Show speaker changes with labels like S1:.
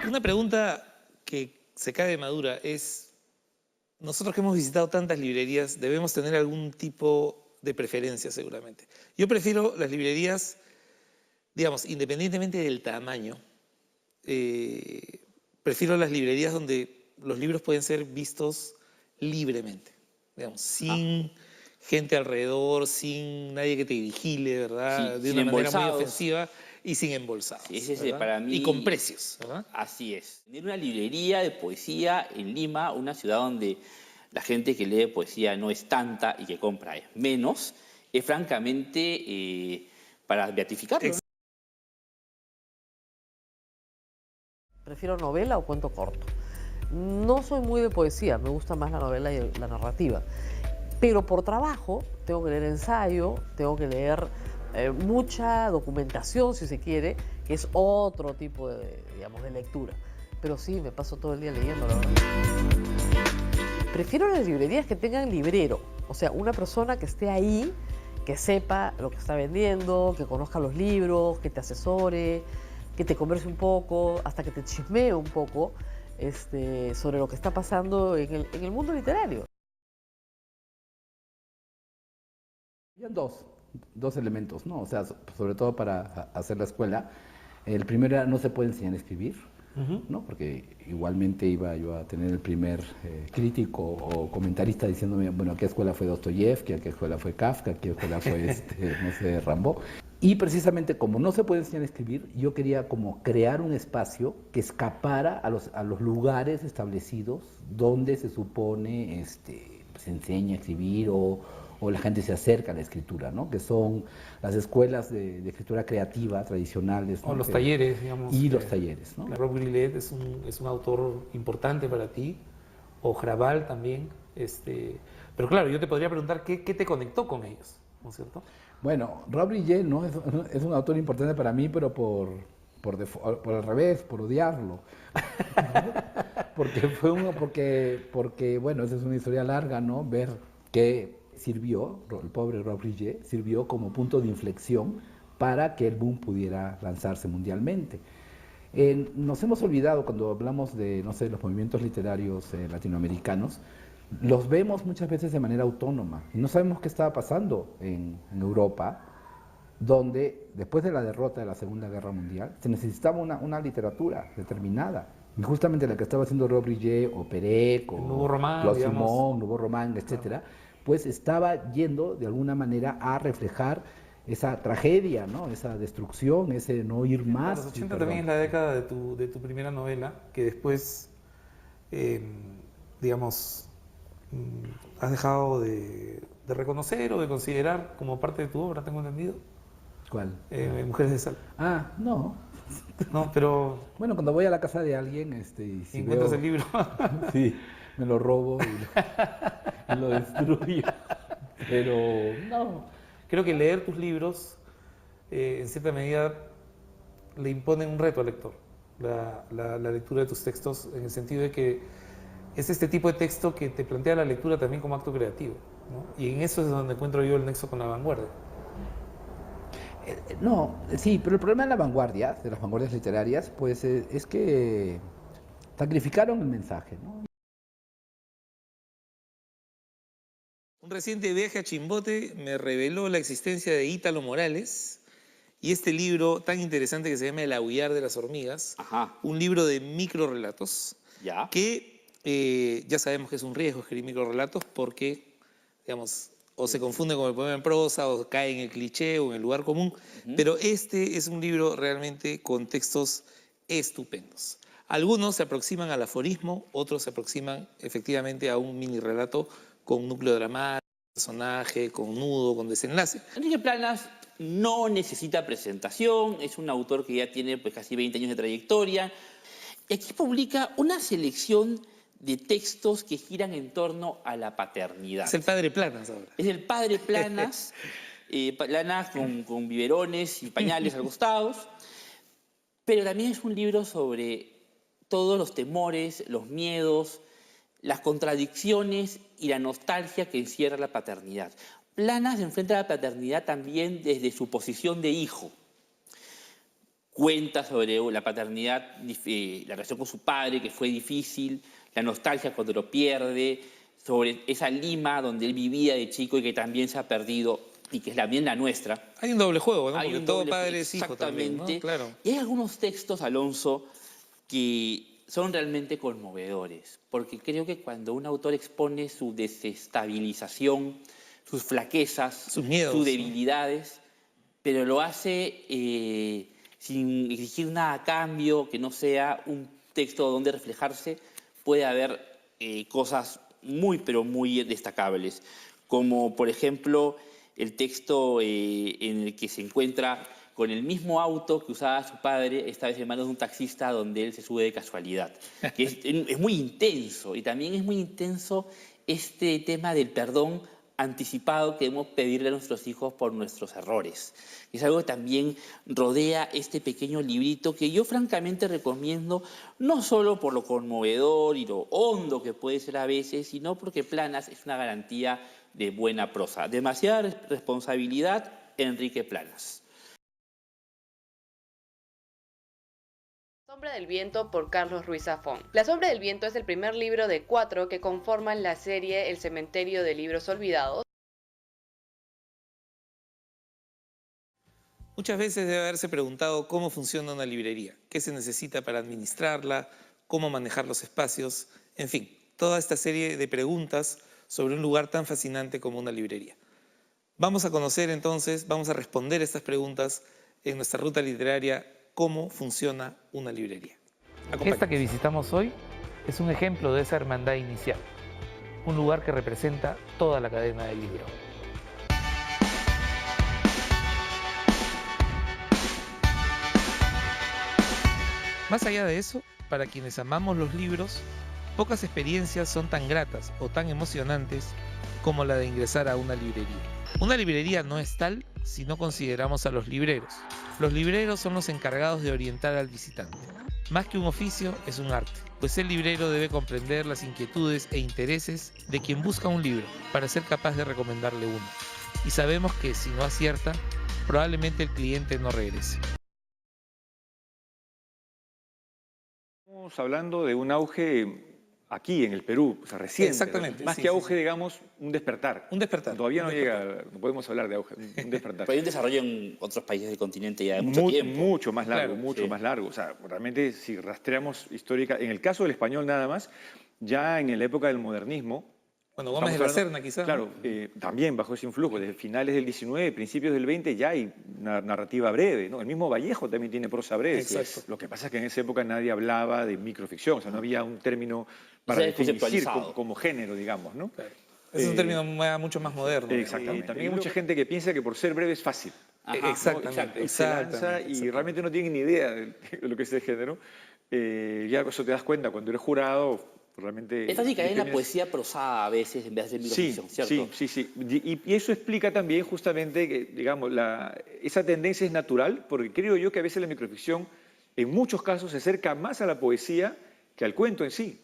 S1: Una pregunta que se cae de madura es, nosotros que hemos visitado tantas librerías debemos tener algún tipo de preferencia seguramente. Yo prefiero las librerías, digamos, independientemente del tamaño, prefiero las librerías donde los libros pueden ser vistos libremente, digamos, sin gente alrededor, sin nadie que te vigile, ¿verdad?
S2: Sí,
S1: de
S2: sin
S1: una manera muy
S2: embolsados.
S1: ofensiva y sin embolsados.
S2: Sí, ese es
S1: ¿verdad?
S2: para mí.
S1: Y con precios, ¿verdad?
S2: Así es. Tener una librería de poesía en Lima, una ciudad donde la gente que lee poesía no es tanta y que compra es menos, es francamente para beatificarlo, ¿no?
S3: Prefiero novela o cuento corto. No soy muy de poesía, me gusta más la novela y la narrativa. Pero por trabajo tengo que leer ensayo, tengo que leer mucha documentación, si se quiere, que es otro tipo de, digamos, de lectura. Pero sí, me paso todo el día leyendo, la verdad. Prefiero las librerías que tengan librero, o sea, una persona que esté ahí, que sepa lo que está vendiendo, que conozca los libros, que te asesore, que te converse un poco, hasta que te chismee un poco sobre lo que está pasando en el mundo literario.
S4: Habían dos elementos, ¿no? O sea, sobre todo para hacer la escuela. El primero era no se puede enseñar a escribir, ¿no? Porque igualmente iba yo a tener el primer crítico o comentarista diciéndome, bueno, ¿a qué escuela fue Dostoyevsky? ¿A qué escuela fue Kafka? ¿A qué escuela fue, no sé, Rimbaud? Y precisamente como no se puede enseñar a escribir, yo quería como crear un espacio que escapara a los lugares establecidos donde se supone se enseña a escribir o la gente se acerca a la escritura, ¿no? Que son las escuelas de escritura creativa tradicionales, ¿no?
S1: O los talleres, digamos.
S4: Y los talleres, ¿no?
S1: Rob Grillet es un autor importante para ti, o Hrabal también. Pero claro, yo te podría preguntar qué te conectó con ellos, ¿no es cierto?
S4: Bueno, Rob Grillet no es un autor importante para mí, pero por al revés, por odiarlo. porque, bueno, esa es una historia larga, ¿no? Ver que sirvió, el pobre Rob Grillet, sirvió como punto de inflexión para que el boom pudiera lanzarse mundialmente. Nos hemos olvidado cuando hablamos de, no sé, los movimientos literarios latinoamericanos, los vemos muchas veces de manera autónoma y no sabemos qué estaba pasando en Europa, donde después de la derrota de la Segunda Guerra Mundial se necesitaba una literatura determinada. Y justamente la que estaba haciendo Rob Grillet o Perec o Claude Simon, Nouveau Roman, etcétera, pues estaba yendo de alguna manera a reflejar esa tragedia, ¿no? Esa destrucción, ese no ir más.
S1: Los 80 también es la década de tu primera novela, que después, digamos, has dejado de reconocer o de considerar como parte de tu obra, tengo entendido.
S4: ¿Cuál?
S1: Mujeres de Sal.
S4: Ah, no.
S1: No, pero...
S4: Bueno, cuando voy a la casa de alguien y si
S1: encuentras
S4: veo,
S1: el libro.
S4: Sí, me lo robo y lo destruyo. Pero no.
S1: Creo que leer tus libros, en cierta medida, le impone un reto al lector. La lectura de tus textos, en el sentido de que es este tipo de texto que te plantea la lectura también como acto creativo, ¿no? Y en eso es donde encuentro yo el nexo con la vanguardia.
S4: No, sí, pero el problema de la vanguardia, de las vanguardias literarias, pues es que sacrificaron el mensaje, ¿no?
S1: Un reciente viaje a Chimbote me reveló la existencia de Ítalo Morales y este libro tan interesante que se llama El aullar de las hormigas, un libro de microrrelatos, que ya sabemos que es un riesgo escribir microrrelatos porque, digamos, o se confunde con el poema en prosa o cae en el cliché o en el lugar común, pero este es un libro realmente con textos estupendos. Algunos se aproximan al aforismo, otros se aproximan efectivamente a un mini relato con núcleo dramático, personaje, con nudo, con desenlace.
S2: Enrique Planas no necesita presentación, es un autor que ya tiene pues, casi 20 años de trayectoria. Y aquí publica una selección de textos que giran en torno a la paternidad.
S1: Es el padre Planas ahora.
S2: Es el padre Planas, Planas con biberones y pañales al costado, pero también es un libro sobre todos los temores, los miedos, las contradicciones y la nostalgia que encierra la paternidad. Planas enfrenta a la paternidad también desde su posición de hijo. Cuenta sobre la paternidad, la relación con su padre, que fue difícil, la nostalgia cuando lo pierde, sobre esa Lima donde él vivía de chico y que también se ha perdido y que es también la nuestra.
S1: Hay un doble juego, ¿no?
S2: Hay
S1: porque
S2: un
S1: todo
S2: doble
S1: padre
S2: juego,
S1: es hijo también, ¿no? Claro.
S2: Y hay algunos textos, Alonso, que son realmente conmovedores, porque creo que cuando un autor expone su desestabilización, sus flaquezas,
S1: sus miedos,
S2: sus debilidades, pero lo hace sin exigir nada a cambio, que no sea un texto donde reflejarse, puede haber cosas muy, pero muy destacables, como por ejemplo el texto en el que se encuentra con el mismo auto que usaba su padre, esta vez en manos de un taxista donde él se sube de casualidad. Que es muy intenso, y también es muy intenso este tema del perdón anticipado que debemos pedirle a nuestros hijos por nuestros errores. Es algo que también rodea este pequeño librito que yo francamente recomiendo, no solo por lo conmovedor y lo hondo que puede ser a veces, sino porque Planas es una garantía de buena prosa. Demasiada responsabilidad, Enrique Planas.
S5: La sombra del viento por Carlos Ruiz Zafón. La sombra del viento es el primer libro de 4 que conforman la serie El cementerio de libros olvidados.
S1: Muchas veces debe haberse preguntado cómo funciona una librería, qué se necesita para administrarla, cómo manejar los espacios, en fin, toda esta serie de preguntas sobre un lugar tan fascinante como una librería. Vamos a conocer entonces, vamos a responder estas preguntas en nuestra ruta literaria, cómo funciona una librería.
S6: Esta que visitamos hoy es un ejemplo de esa hermandad inicial, un lugar que representa toda la cadena del libro.
S1: Más allá de eso, para quienes amamos los libros, pocas experiencias son tan gratas o tan emocionantes como la de ingresar a una librería. Una librería no es tal si no consideramos a los libreros. Los libreros son los encargados de orientar al visitante. Más que un oficio, es un arte, pues el librero debe comprender las inquietudes e intereses de quien busca un libro para ser capaz de recomendarle uno. Y sabemos que si no acierta, probablemente el cliente no regrese.
S7: Estamos hablando de un auge aquí en el Perú, o sea, reciente.
S1: Exactamente.
S7: Más que auge, digamos, un despertar.
S1: Un despertar.
S7: Todavía no llega, no podemos hablar de auge, un despertar.
S2: Pero hay un desarrollo en otros países del continente ya de mucho tiempo.
S7: Mucho más largo,
S1: Claro,
S7: mucho más largo. O sea, realmente si rastreamos histórica, en el caso del español nada más, ya en la época del modernismo.
S1: Bueno, Gómez de la Serna quizás.
S7: Claro, también bajo ese influjo, desde finales del 19, principios del 20 ya hay una narrativa breve, ¿no? El mismo Vallejo también tiene prosa breve.
S1: Exacto.
S7: Lo que pasa es que en esa época nadie hablaba de microficción, o sea, no había un término para definir como género, digamos, ¿no?
S1: Claro. Es un término mucho más moderno.
S7: Exactamente. También hay mucha gente que piensa que por ser breve es fácil.
S2: Ajá,
S1: Exactamente.
S7: Se lanza y realmente no tienen ni idea de lo que es el género. Ya eso te das cuenta cuando eres jurado. Realmente
S2: es fácil caer en la poesía prosada a veces en vez de microficción, ¿cierto?
S7: Sí. Y eso explica también justamente que, digamos, esa tendencia es natural, porque creo yo que a veces la microficción en muchos casos se acerca más a la poesía que al cuento en sí.